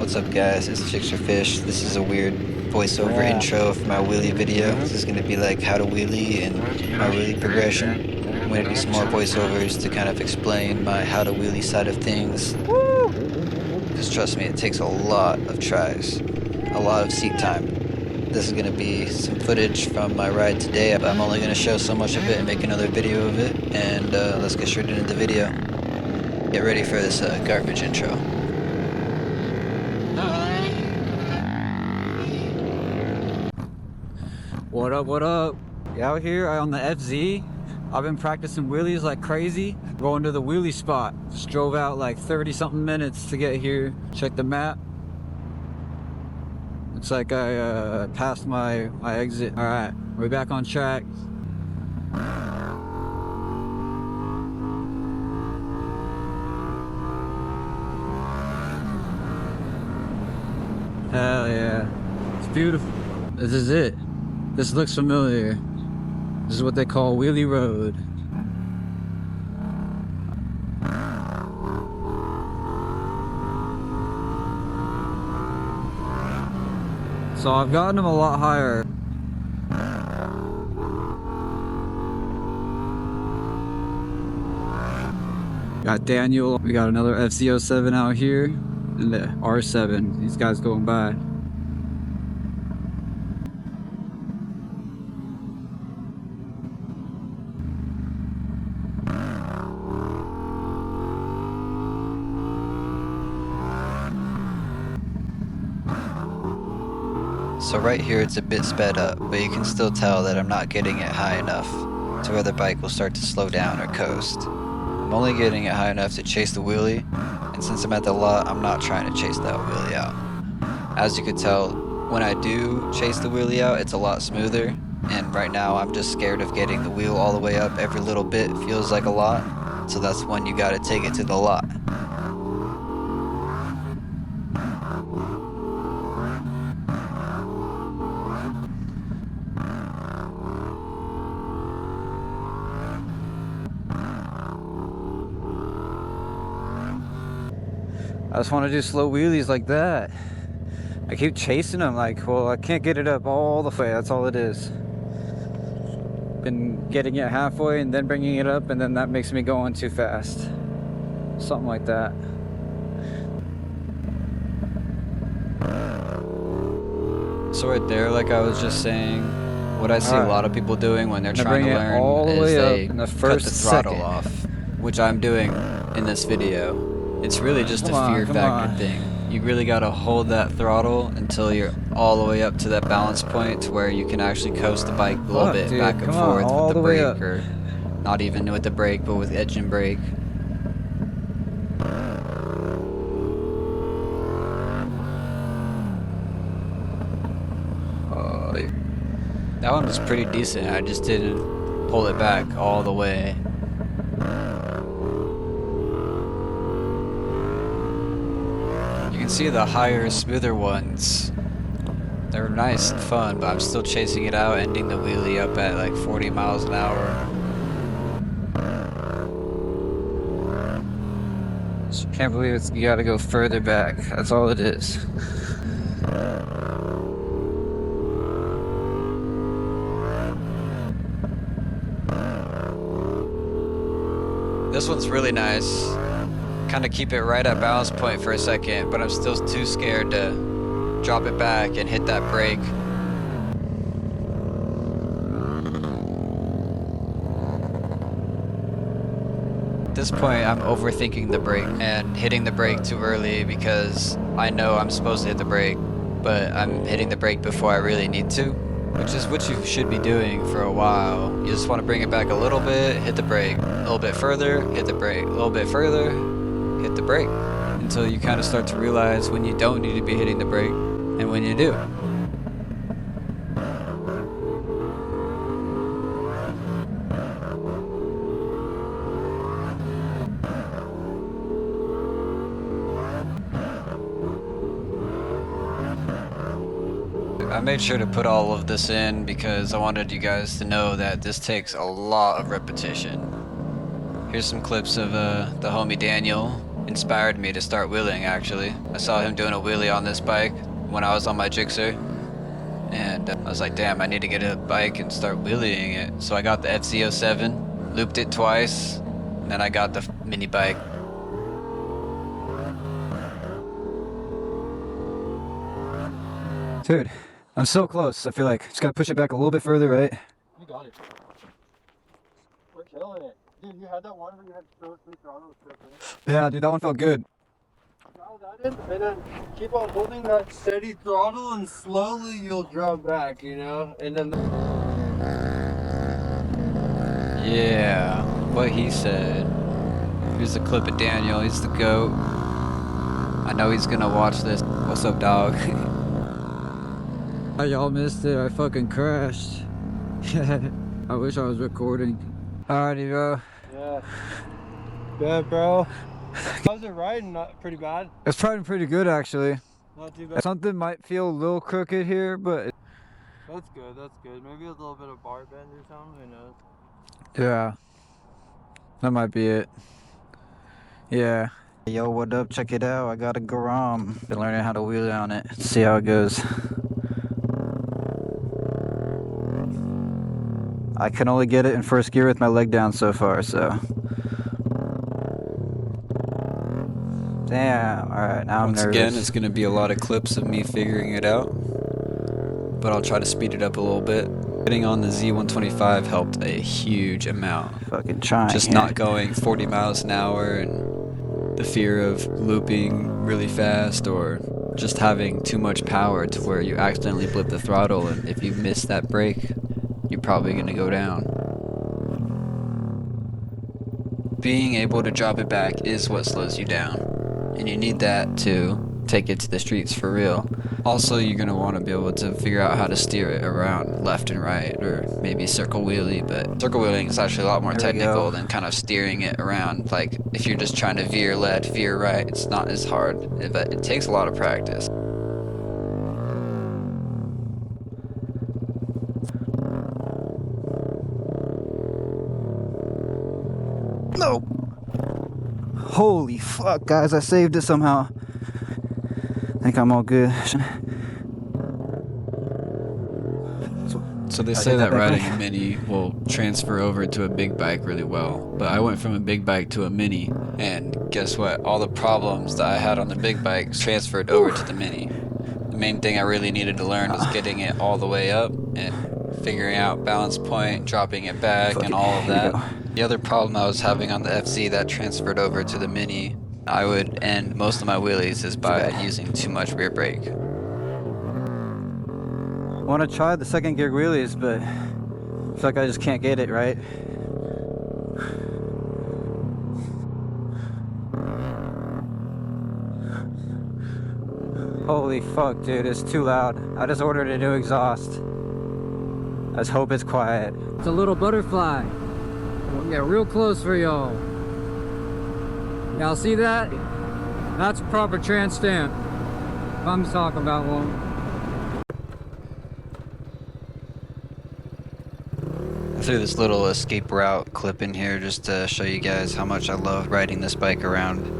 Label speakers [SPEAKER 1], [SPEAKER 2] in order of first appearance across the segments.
[SPEAKER 1] What's up guys, it's Chicks or Fish. This is a weird voiceover intro for my wheelie video. This is going to be like how to wheelie and my wheelie progression. I'm going to do some more voiceovers to kind of explain my how to wheelie side of things. Because trust me, it takes a lot of tries, a lot of seat time. This is going to be some footage from my ride today. I'm only going to show so much of it and make another video of it. And let's get straight into the video. Get ready for this garbage intro.
[SPEAKER 2] What up, what up? Out here on the FZ, I've been practicing wheelies like crazy. Going to the wheelie spot. Just drove out like 30 something minutes to get here. Check the map. Looks like I passed my exit. Alright, we're back on track. Hell yeah. It's beautiful. This is it. This looks familiar. This is what they call Wheelie Road. So I've gotten them a lot higher. Got Daniel. We got another MT07 out here. And the R7. These guys going by.
[SPEAKER 1] So right here it's a bit sped up, but you can still tell that I'm not getting it high enough to where the bike will start to slow down or coast. I'm only getting it high enough to chase the wheelie, and since I'm at the lot, I'm not trying to chase that wheelie out. As you could tell, when I do chase the wheelie out, it's a lot smoother, and right now I'm just scared of getting the wheel all the way up. Every little bit feels like a lot, so that's when you gotta take it to the lot.
[SPEAKER 2] I just want to do slow wheelies like that. I keep chasing them like, well, I can't get it up all the way. That's all it is. Been getting it halfway and then bringing it up, and then that makes me go on too fast. Something like that.
[SPEAKER 1] So right there, like I was just saying, what I see a lot of people doing when they're trying to learn is they cut the throttle off, which I'm doing in this video. It's really just a fear factor thing. You really gotta hold that throttle until you're all the way up to that balance point to where you can actually coast the bike a little bit back and forth with the brake, or not even with the brake, but with edge and brake. That one was pretty decent. I just didn't pull it back all the way. You can see the higher, smoother ones. They're nice and fun, but I'm still chasing it out, ending the wheelie up at like 40 miles an hour.
[SPEAKER 2] Can't believe you gotta go further back. That's all it is.
[SPEAKER 1] This one's really nice. Kind of keep it right at balance point for a second, but I'm still too scared to drop it back and hit that brake. At this point, I'm overthinking the brake and hitting the brake too early because I know I'm supposed to hit the brake, but I'm hitting the brake before I really need to, which is what you should be doing for a while. You just want to bring it back a little bit, hit the brake, a little bit further, hit the brake, a little bit further, hit the brake, until you kind of start to realize when you don't need to be hitting the brake and when you do. I made sure to put all of this in because I wanted you guys to know that this takes a lot of repetition. Here's some clips of the homie Daniel inspired me to start wheeling, actually. I saw him doing a wheelie on this bike when I was on my Gixxer, and I was like, damn, I need to get a bike and start wheeling it. So I got the Z07, looped it twice, and then I got the mini bike.
[SPEAKER 2] Dude, I'm so close. I feel like just gotta push it back a little bit further, right?
[SPEAKER 3] You got it. We're killing it. Dude, you had that one where you had to throw it through throttle.
[SPEAKER 2] Yeah, dude, that one felt good.
[SPEAKER 3] Dial that in, and then keep on holding that steady throttle, and slowly you'll drop back, you know? And then...
[SPEAKER 1] Yeah, what he said. Here's a clip of Daniel, he's the GOAT. I know he's gonna watch this. What's up, dog?
[SPEAKER 2] Y'all missed it. I fucking crashed. I wish I was recording. Alrighty, bro.
[SPEAKER 3] Yeah. Good, bro. How's it riding? Not pretty bad?
[SPEAKER 2] It's riding pretty good, actually.
[SPEAKER 3] Not too bad.
[SPEAKER 2] Something might feel a little crooked here, but...
[SPEAKER 3] That's good, that's good. Maybe a little bit of bar bend or something, who knows?
[SPEAKER 2] Yeah. That might be it. Yeah. Yo, what up? Check it out. I got a Garam. Been learning how to wheel on it. Let's see how it goes. I can only get it in first gear with my leg down so far, so. Damn. Alright, now I'm nervous.
[SPEAKER 1] Once again, it's gonna be a lot of clips of me figuring it out, but I'll try to speed it up a little bit. Getting on the Z125 helped a huge amount.
[SPEAKER 2] Fucking trying.
[SPEAKER 1] Just not going 40 miles an hour and the fear of looping really fast, or just having too much power to where you accidentally blip the throttle, and if you miss that brake, you're probably gonna go down. Being able to drop it back is what slows you down, and you need that to take it to the streets for real. Also, you're gonna want to be able to figure out how to steer it around left and right, or maybe circle wheelie, but circle wheeling is actually a lot more technical than kind of steering it around. Like, if you're just trying to veer left, veer right, it's not as hard, but it takes a lot of practice.
[SPEAKER 2] No! Holy fuck, guys, I saved it somehow. I think I'm all good.
[SPEAKER 1] So they say that riding a mini will transfer over to a big bike really well, but I went from a big bike to a mini, and guess what? All the problems that I had on the big bike transferred over to the mini. The main thing I really needed to learn was getting it all the way up and figuring out balance point, dropping it back, and all of that. The other problem I was having on the FZ that transferred over to the mini, I would end most of my wheelies is by using too much rear brake.
[SPEAKER 2] I want to try the second gear wheelies, but I feel like I just can't get it right. Holy fuck, dude, it's too loud. I just ordered a new exhaust. Let's hope it's quiet. It's a little butterfly. We'll get real close for y'all. Y'all see that? That's a proper trans stamp. I'm talking about one.
[SPEAKER 1] I threw this little escape route clip in here just to show you guys how much I love riding this bike around.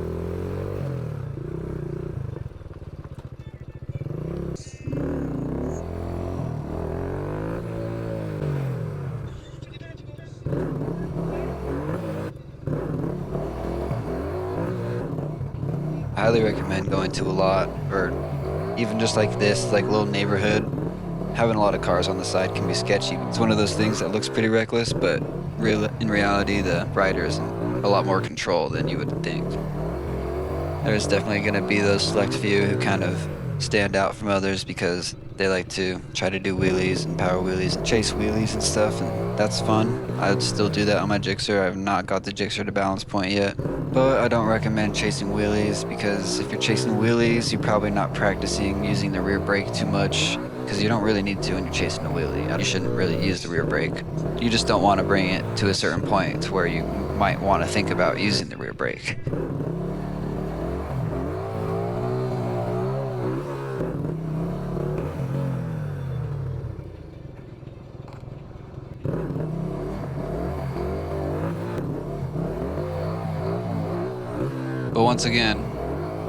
[SPEAKER 1] I highly recommend going to a lot, or even just like this, like little neighborhood. Having a lot of cars on the side can be sketchy. It's one of those things that looks pretty reckless, but in reality, the rider is in a lot more control than you would think. There's definitely going to be those select few who kind of stand out from others because they like to try to do wheelies and power wheelies and chase wheelies and stuff, and that's fun. I'd still do that on my Gixxer. I've not got the Gixxer to balance point yet, but I don't recommend chasing wheelies, because if you're chasing wheelies, you're probably not practicing using the rear brake too much, because you don't really need to when you're chasing a wheelie. You shouldn't really use the rear brake. You just don't want to bring it to a certain point to where you might want to think about using the rear brake. But once again.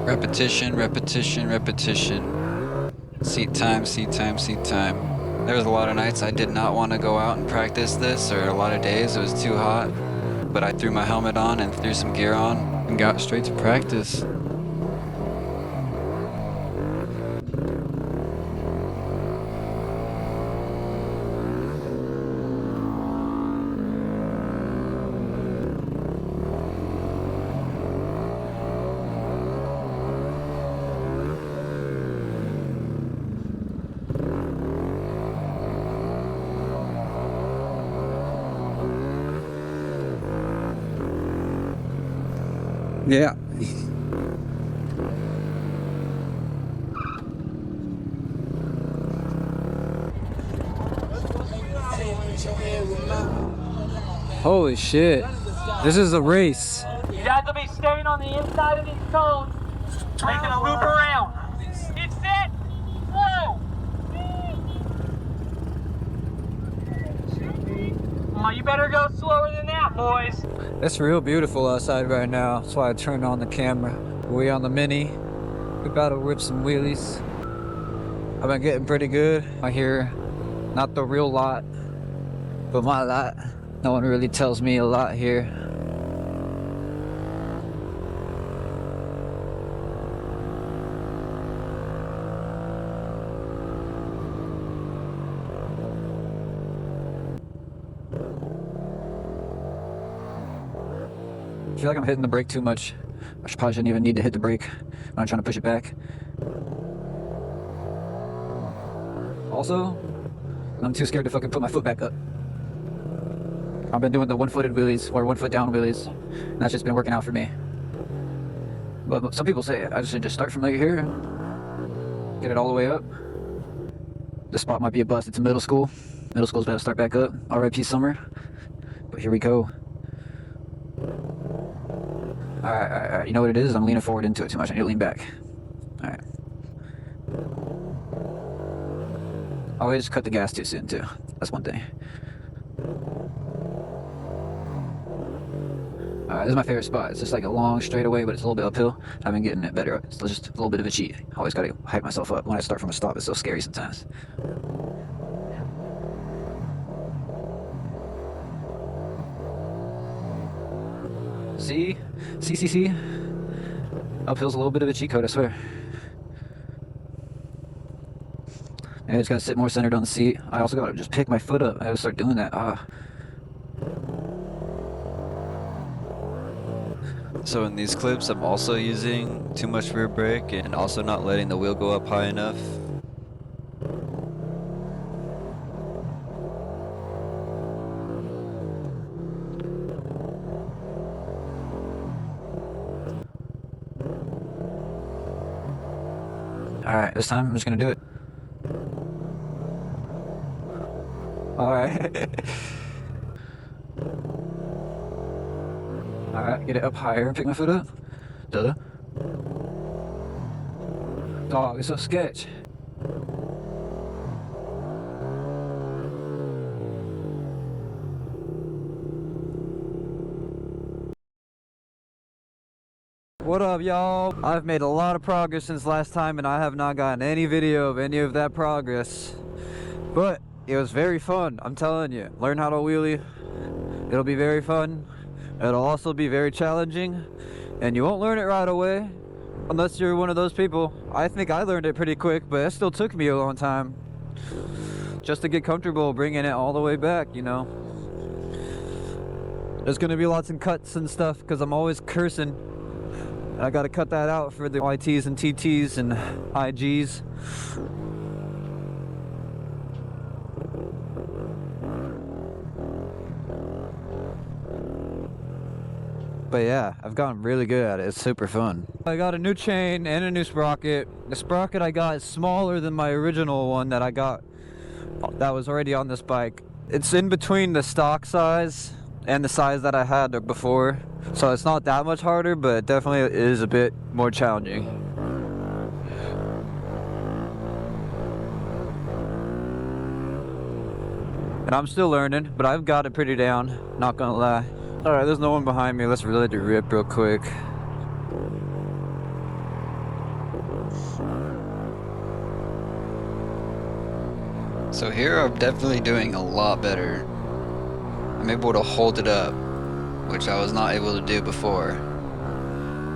[SPEAKER 1] Repetition, repetition, repetition. Seat time, seat time, seat time. There was a lot of nights I did not want to go out and practice this, or a lot of days it was too hot. But I threw my helmet on and threw some gear on and got straight to practice.
[SPEAKER 2] Yeah. Holy shit. This is a race.
[SPEAKER 4] You have to be staying on the inside of these cones, making a loop around. Get set, whoa! You better go slower than that, boys.
[SPEAKER 2] It's real beautiful outside right now. That's why I turned on the camera. We on the Mini. We about to whip some wheelies. I've been getting pretty good. I hear not the real lot, but my lot. No one really tells me a lot here. I feel like I'm hitting the brake too much. Probably shouldn't even need to hit the brake when I'm trying to push it back. Also, I'm too scared to fucking put my foot back up. I've been doing the one-footed wheelies or one-foot down wheelies, and that's just been working out for me. But some people say I should just start from like here, get it all the way up. This spot might be a bust. It's a middle school. Middle school's about to start back up. R.I.P. summer. But here we go. Alright. You know what it is? I'm leaning forward into it too much. I need to lean back. Alright. Always cut the gas too soon too. That's one thing. Alright, this is my favorite spot. It's just like a long straightaway, but it's a little bit uphill. I've been getting it better. It's just a little bit of a cheat. I always gotta hype myself up when I start from a stop. It's so scary sometimes. See? Uphill's a little bit of a cheat code, I swear. I just gotta sit more centered on the seat. I also gotta just pick my foot up. I gotta start doing that.
[SPEAKER 1] So in these clips, I'm also using too much rear brake and also not letting the wheel go up high enough.
[SPEAKER 2] Alright, this time I'm just gonna do it. Alright. Alright, get it up higher and pick my foot up. Duh. Dog, it's so sketch. What up, y'all? I've made a lot of progress since last time, and I have not gotten any video of any of that progress. But it was very fun, I'm telling you. Learn how to wheelie. It'll be very fun. It'll also be very challenging, and you won't learn it right away unless you're one of those people. I think I learned it pretty quick, but it still took me a long time just to get comfortable bringing it all the way back, you know. There's gonna be lots of cuts and stuff because I'm always cursing. I gotta cut that out for the YTs and TTs and IGs. But yeah, I've gotten really good at it. It's super fun. I got a new chain and a new sprocket. The sprocket I got is smaller than my original one that I got that was already on this bike. It's in between the stock size and the size that I had before. So it's not that much harder, but it definitely is a bit more challenging. And I'm still learning, but I've got it pretty down, not gonna lie. Alright, there's no one behind me. Let's really do rip real quick.
[SPEAKER 1] So here I'm definitely doing a lot better. I'm able to hold it up, which I was not able to do before.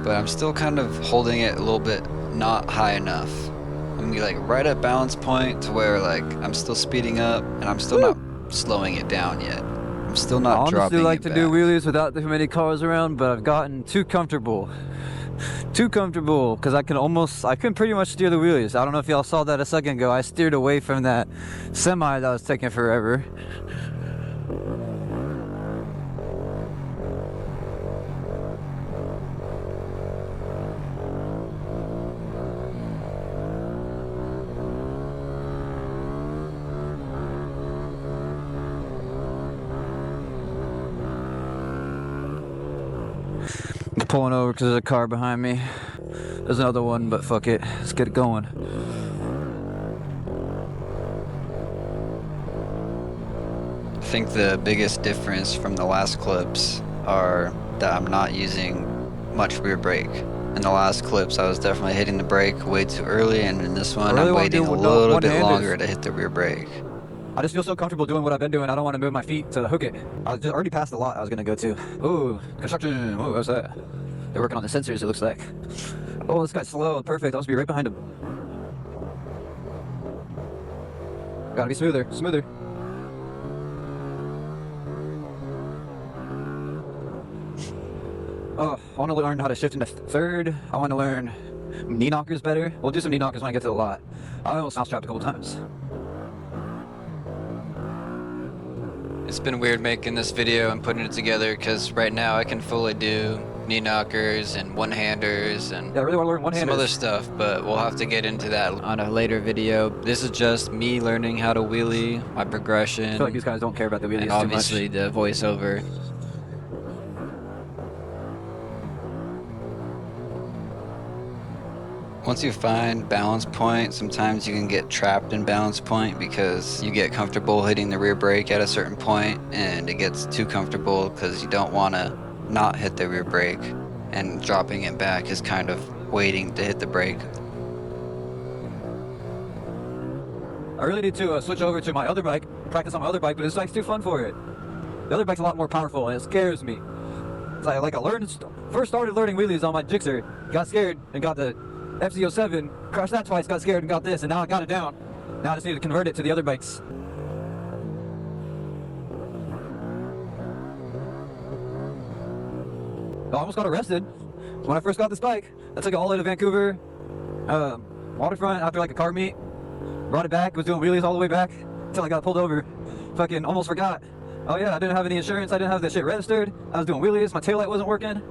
[SPEAKER 1] But I'm still kind of holding it a little bit not high enough. I'm gonna be like right at balance point to where like I'm still speeding up and I'm still not slowing it down yet. I'm still not
[SPEAKER 2] I honestly
[SPEAKER 1] dropping
[SPEAKER 2] like
[SPEAKER 1] it
[SPEAKER 2] to
[SPEAKER 1] back.
[SPEAKER 2] do wheelies without too many cars around, but I've gotten too comfortable. Too comfortable, because I can pretty much steer the wheelies. I don't know if y'all saw that a second ago. I steered away from that semi that was taking forever. I'm pulling over because there's a car behind me. There's another one, but fuck it. Let's get it going.
[SPEAKER 1] I think the biggest difference from the last clips are that I'm not using much rear brake. In the last clips, I was definitely hitting the brake way too early, and in this one,
[SPEAKER 2] really
[SPEAKER 1] I'm
[SPEAKER 2] wanna do
[SPEAKER 1] waiting a
[SPEAKER 2] no
[SPEAKER 1] little bit
[SPEAKER 2] one-handers.
[SPEAKER 1] longer to hit the rear brake.
[SPEAKER 2] I just feel so comfortable doing what I've been doing. I don't want to move my feet to hook it. I just already passed the lot I was gonna go to. Ooh, construction. Ooh, what's that? They're working on the sensors, it looks like. Oh, this guy's slow. Perfect. I'll just be right behind him. Gotta be smoother. Smoother. Oh, I want to learn how to shift into third. I want to learn knee knockers better. We'll do some knee knockers when I get to the lot. I almost mousetrapped a couple times.
[SPEAKER 1] It's been weird making this video and putting it together because right now I can fully do knee knockers and one-handers and
[SPEAKER 2] Yeah, I really want to learn one-handers.
[SPEAKER 1] some other stuff, but we'll have to get into that on a later video. This is just me learning how to wheelie, my progression,
[SPEAKER 2] I feel like these guys don't care about the wheelies
[SPEAKER 1] and
[SPEAKER 2] too much.
[SPEAKER 1] obviously the voiceover. Once you find balance point, sometimes you can get trapped in balance point because you get comfortable hitting the rear brake at a certain point and it gets too comfortable because you don't want to not hit the rear brake, and dropping it back is kind of waiting to hit the brake.
[SPEAKER 2] I really need to switch over to my other bike, practice on my other bike, but this bike's too fun for it. The other bike's a lot more powerful and it scares me. It's like I first started learning wheelies on my Gixxer, got scared and got the MT07, crashed that twice, got scared and got this, and now I got it down. Now I just need to convert it to the other bikes. I almost got arrested when I first got this bike. I took it all the way to Vancouver, waterfront after like a car meet. Brought it back, was doing wheelies all the way back until I got pulled over. Fucking almost forgot. Oh yeah, I didn't have any insurance, I didn't have that shit registered. I was doing wheelies, my taillight wasn't working.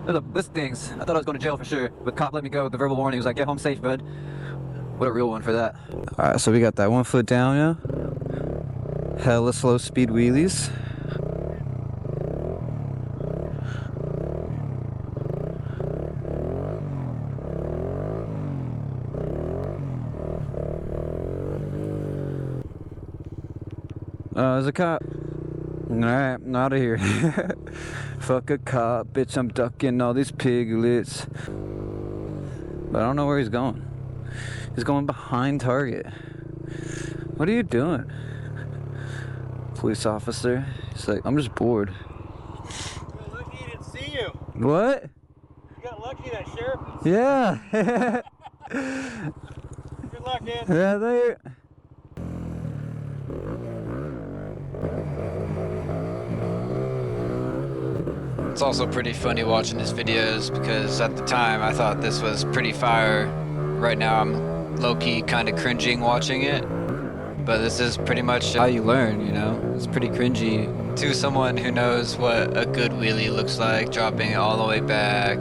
[SPEAKER 2] There's a list of things. I thought I was going to jail for sure, but cop let me go with the verbal warning. He was like, get home safe, bud. What a real one for that. Alright, so we got that 1 foot down, yeah? Hella slow speed wheelies. There's a cop. Alright, I'm out of here. Fuck a cop, bitch, I'm ducking all these piglets. But I don't know where he's going. He's going behind Target. What are you doing? Police officer. He's like, I'm just bored.
[SPEAKER 3] You got lucky he didn't see you.
[SPEAKER 2] What?
[SPEAKER 3] You got lucky that sheriff didn't see
[SPEAKER 2] Yeah.
[SPEAKER 3] you. Good luck, man.
[SPEAKER 2] Yeah, there.
[SPEAKER 1] It's also pretty funny watching his videos because at the time I thought this was pretty fire. Right now I'm low-key kind of cringing watching it, but this is pretty much how you learn, you know? It's pretty cringy to someone who knows what a good wheelie looks like, dropping it all the way back.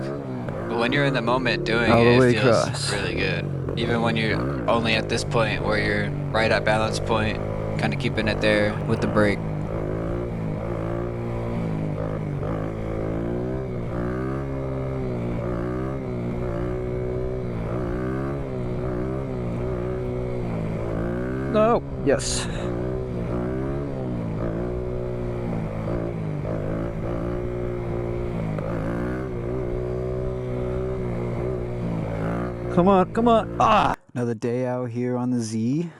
[SPEAKER 1] But when you're in the moment doing
[SPEAKER 2] All the
[SPEAKER 1] it,
[SPEAKER 2] way
[SPEAKER 1] it feels
[SPEAKER 2] across.
[SPEAKER 1] really good. Even when you're only at this point where you're right at balance point, kind of keeping it there with the brake.
[SPEAKER 2] No. Yes. Come on, come on. Ah!
[SPEAKER 1] Another day out here on the Z.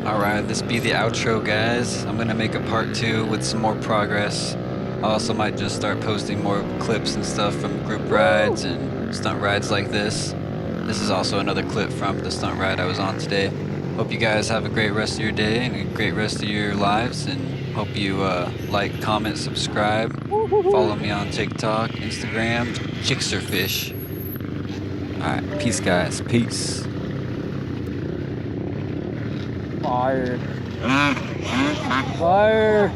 [SPEAKER 1] Alright, this be the outro, guys. I'm gonna make a part 2 with some more progress. I also might just start posting more clips and stuff from group rides and stunt rides like this. This is also another clip from the stunt ride I was on today. Hope you guys have a great rest of your day and a great rest of your lives, and hope you like, comment, subscribe. Follow me on TikTok, Instagram, Jixerfish. Alright, peace guys, peace.
[SPEAKER 2] Fire. Fire.